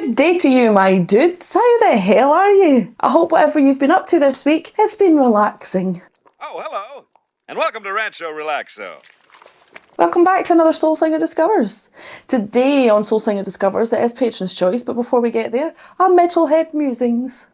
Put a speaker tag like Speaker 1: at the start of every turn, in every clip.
Speaker 1: Good day to you, my dudes. How the hell are you? I hope whatever you've been up to this week has been relaxing.
Speaker 2: Oh, hello, and welcome to Rancho Relaxo.
Speaker 1: Welcome back to another Soul Singer Discovers. Today on Soul Singer Discovers, it is Patron's Choice, but before we get there, our Metalhead Musings.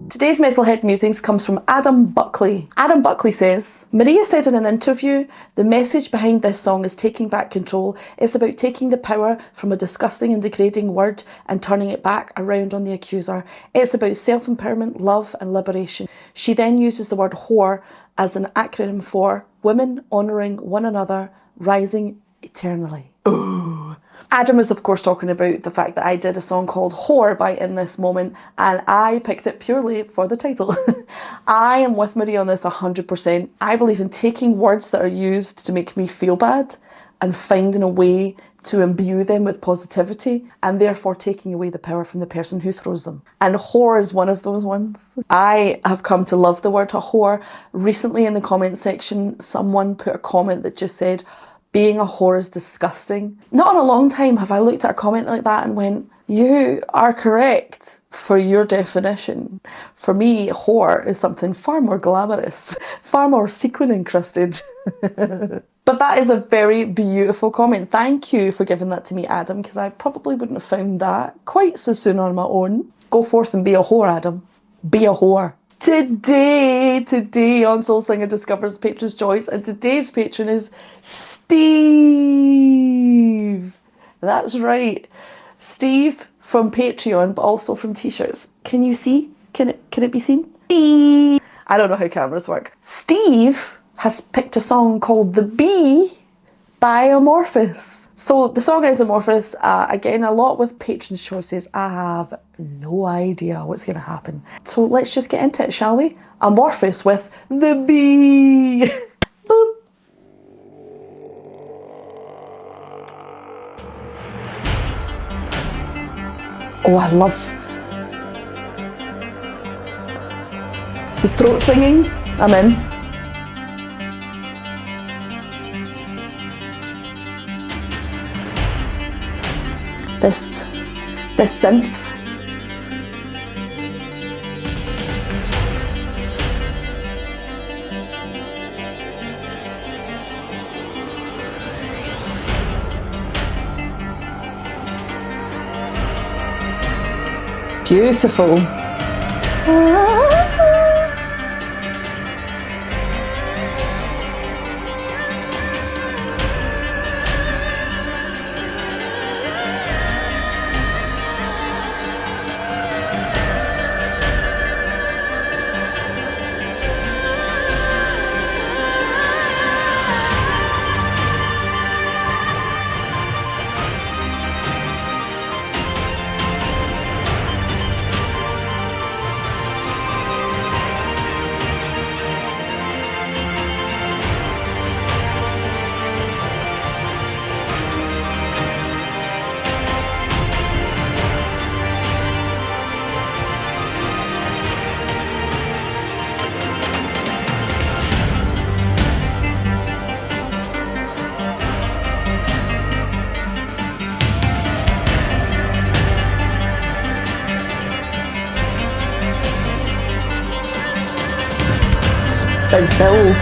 Speaker 1: Today's Metalhead Musings comes from Adam Buckley. Adam Buckley says, Maria said in an interview, the message behind this song is taking back control. It's about taking the power from a disgusting and degrading word and turning it back around on the accuser. It's about self-empowerment, love and liberation. She then uses the word whore as an acronym for women honouring one another, rising eternally. Ooh. Adam is of course talking about the fact that I did a song called Whore by In This Moment, and I picked it purely for the title. I am with Maria on this 100%. I believe in taking words that are used to make me feel bad and finding a way to imbue them with positivity and therefore taking away the power from the person who throws them. And whore is one of those ones. I have come to love the word whore. Recently in the comment section, someone put a comment that just said, being a whore is disgusting. Not in a long time have I looked at a comment like that and went, you are correct for your definition. For me, whore is something far more glamorous, far more sequin encrusted. But that is a very beautiful comment. Thank you for giving that to me, Adam, because I probably wouldn't have found that quite so soon on my own. Go forth and be a whore, Adam. Be a whore. Today on Soul Singer Discovers Patron's Choice, and today's patron is Steve. That's right, Steve from Patreon, but also from t-shirts. Can you see? Can it be seen? Steve. I don't know how cameras work. Steve has picked a song called The Bee by AMORPHIS. So the song is AMORPHIS. Again, a lot with Patron's Choices. I have no idea what's going to happen. So let's just get into it, shall we? AMORPHIS with The Bee. Boop. Oh, I love the throat singing. I'm in. This synth. Beautiful. Big build.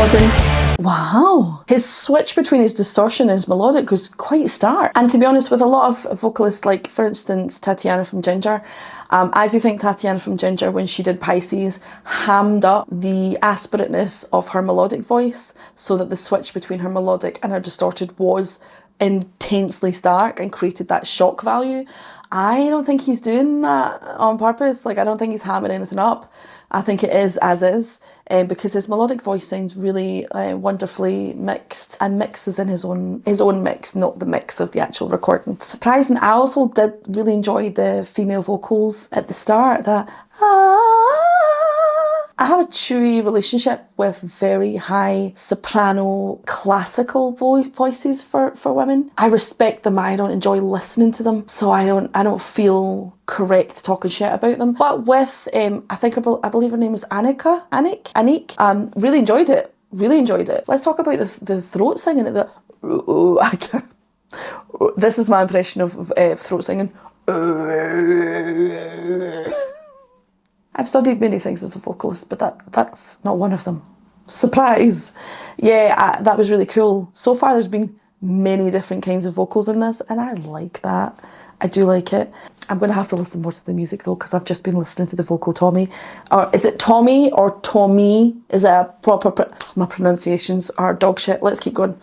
Speaker 1: buzzing. Wow. His switch between his distortion and his melodic was quite stark. And to be honest, with a lot of vocalists, like for instance, Tatiana from Ginger, I do think Tatiana from Ginger, when she did Pisces, hammed up the aspirateness of her melodic voice so that the switch between her melodic and her distorted was intensely stark and created that shock value. I don't think he's doing that on purpose. Like, I don't think he's hamming anything up. I think it is as is, because his melodic voice sounds really wonderfully mixed, and mixed is in his own mix, not the mix of the actual recording. Surprising, I also did really enjoy the female vocals at the start. That I have a chewy relationship with very high soprano classical voices for women. I respect them, I don't enjoy listening to them, so I don't feel correct talking shit about them. But with I believe her name is Anik. Really enjoyed it. Let's talk about the throat singing. I can't. This is my impression of throat singing. I've studied many things as a vocalist, but that's not one of them. Surprise! Yeah, that was really cool. So far there's been many different kinds of vocals in this, and I like that. I do like it. I'm going to have to listen more to the music though, because I've just been listening to the vocal Tommy. Or is it Tommy or Tommy? Is it a proper... My pronunciations are dog shit. Let's keep going.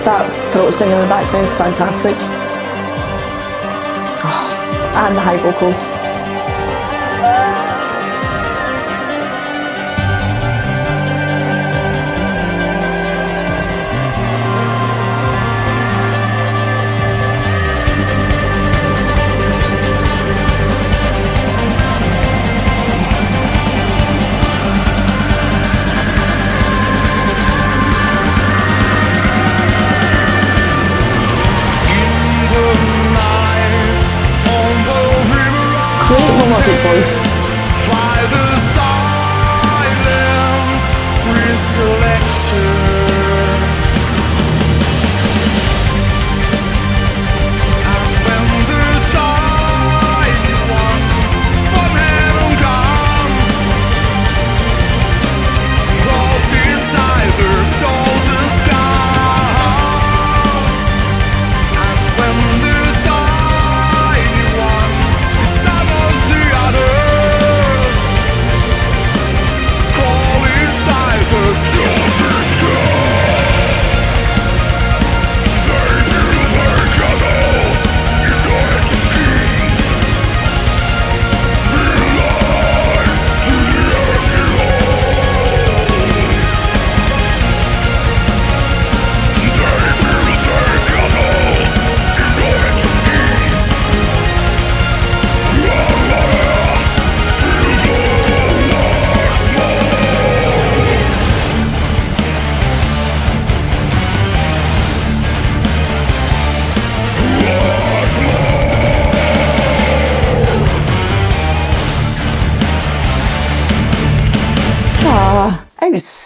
Speaker 1: That throat singing in the background is fantastic. Oh, and the high vocals. Great melodic voice.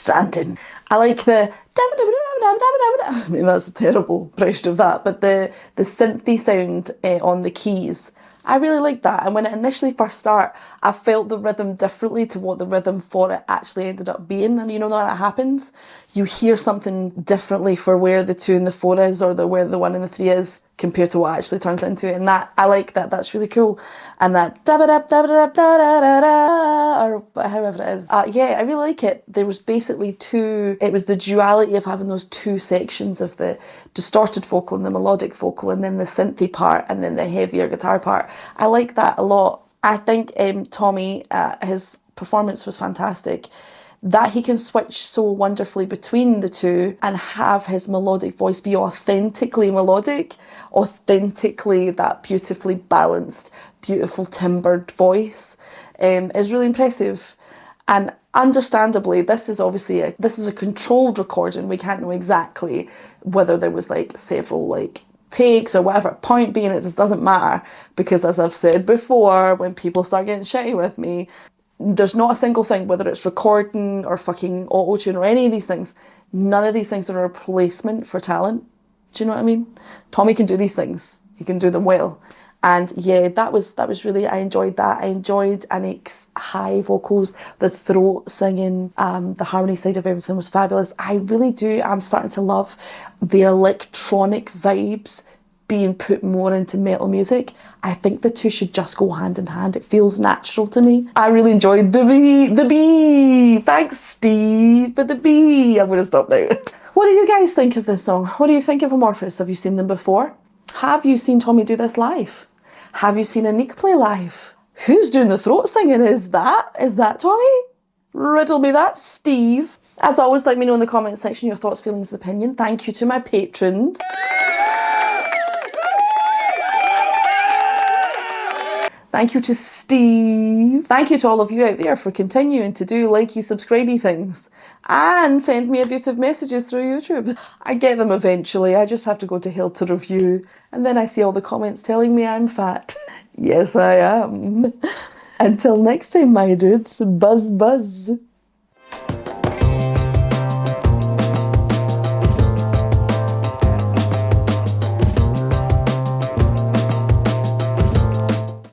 Speaker 1: understanding. I like the... I mean, that's a terrible impression of that, but the synthy sound on the keys, I really like that. And when it initially first started, I felt the rhythm differently to what the rhythm for it actually ended up being. And you know that happens? You hear something differently for where the 2 and the 4 is, or where the 1 and the 3 is, compared to what actually turns into it. And that, I like that. That's really cool. And that or however it is. Yeah, I really like it. There was basically two, it was the duality of having those two sections of the distorted vocal and the melodic vocal, and then the synthy part, and then the heavier guitar part. I like that a lot. I think Tommy, his performance was fantastic. That he can switch so wonderfully between the two and have his melodic voice be authentically melodic, authentically that beautifully balanced, beautiful timbered voice, is really impressive. And understandably, this is a controlled recording. We can't know exactly whether there was like several like takes or whatever. Point being, it just doesn't matter, because as I've said before, when people start getting shitty with me, there's not a single thing, whether it's recording or fucking auto-tune or any of these things, none of these things are a replacement for talent. Do you know what I mean? Tommy can do these things. He can do them well. And yeah, that was really, I enjoyed that. I enjoyed Anik's high vocals, the throat singing, the harmony side of everything was fabulous. I really do, I'm starting to love the electronic vibes being put more into metal music. I think the two should just go hand in hand. It feels natural to me. I really enjoyed the B. Thanks, Steve, for the B. I'm going to stop now. What do you guys think of this song? What do you think of Amorphis? Have you seen them before? Have you seen Tommy do this live? Have you seen Anik play live? Who's doing the throat singing? Is that Tommy? Riddle me that, Steve. As always, let me know in the comments section your thoughts, feelings, opinion. Thank you to my patrons. Thank you to Steve. Thank you to all of you out there for continuing to do likey, subscribey things and send me abusive messages through YouTube. I get them eventually. I just have to go to hell to review, and then I see all the comments telling me I'm fat. Yes, I am. Until next time, my dudes, buzz buzz.